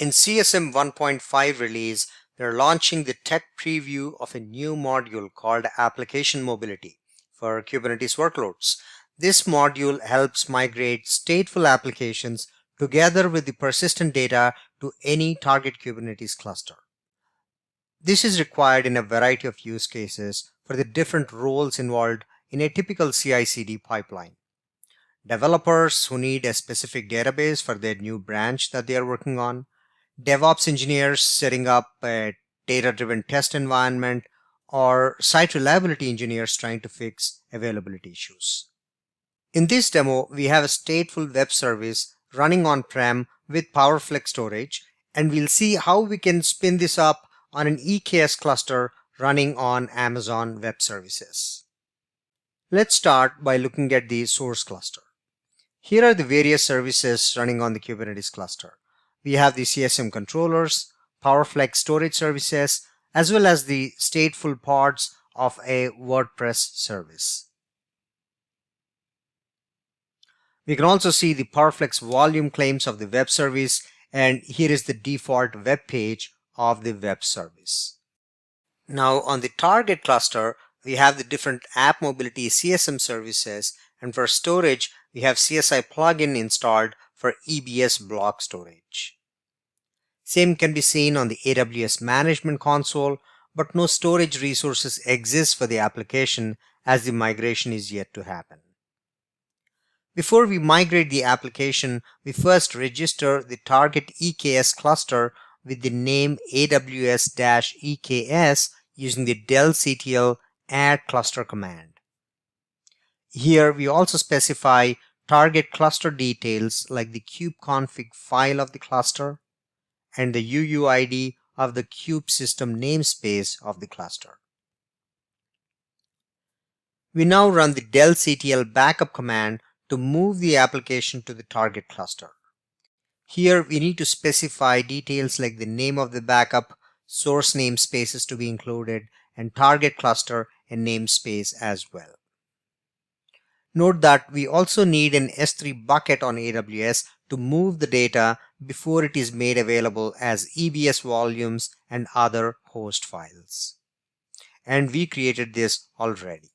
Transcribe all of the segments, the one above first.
In CSM 1.5 release, they're launching the tech preview of a new module called Application Mobility for Kubernetes workloads. This module helps migrate stateful applications together with the persistent data to any target Kubernetes cluster. This is required in a variety of use cases for the different roles involved in a typical CI/CD pipeline. Developers who need a specific database for their new branch that they are working on, DevOps engineers setting up a data-driven test environment, or site reliability engineers trying to fix availability issues. In this demo, we have a stateful web service running on-prem with PowerFlex storage, and we'll see how we can spin this up on an EKS cluster running on Amazon Web Services. Let's start by looking at the source cluster. Here are the various services running on the Kubernetes cluster. We have the CSM controllers, PowerFlex storage services, as well as the stateful pods of a WordPress service. We can also see the PowerFlex volume claims of the web service, and here is the default web page of the web service. Now on the target cluster, we have the different app mobility CSM services, and for storage, we have CSI plugin installed for EBS block storage. Same can be seen on the AWS management console, but no storage resources exist for the application as the migration is yet to happen. Before we migrate the application, we first register the target EKS cluster with the name AWS-EKS using the Dell add cluster command. Here we also specify target cluster details like the kubeconfig file of the cluster and the UUID of the kube system namespace of the cluster. We now run the Dell backup command to move the application to the target cluster. Here we need to specify details like the name of the backup, source namespaces to be included, and target cluster and namespace as well. Note that we also need an S3 bucket on AWS to move the data before it is made available as EBS volumes and other host files. And we created this already.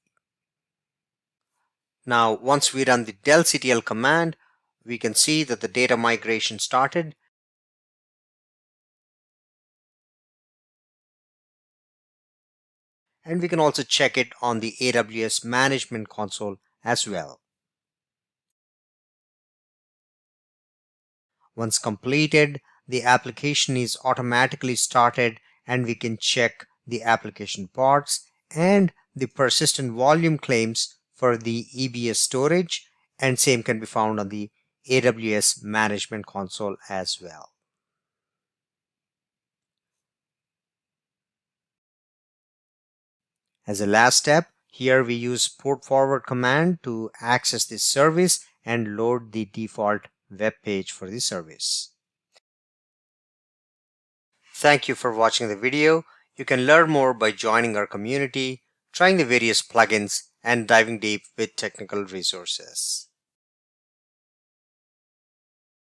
Now, once we run the Dell command, we can see that the data migration started. And we can also check it on the AWS management console as well. Once completed, the application is automatically started, and we can check the application pods and the persistent volume claims for the EBS storage, and same can be found on the AWS management console as well. As a last step, here we use port forward command to access this service and load the default web page for the service. Thank you for watching the video. You can learn more by joining our community, trying the various plugins, and diving deep with technical resources.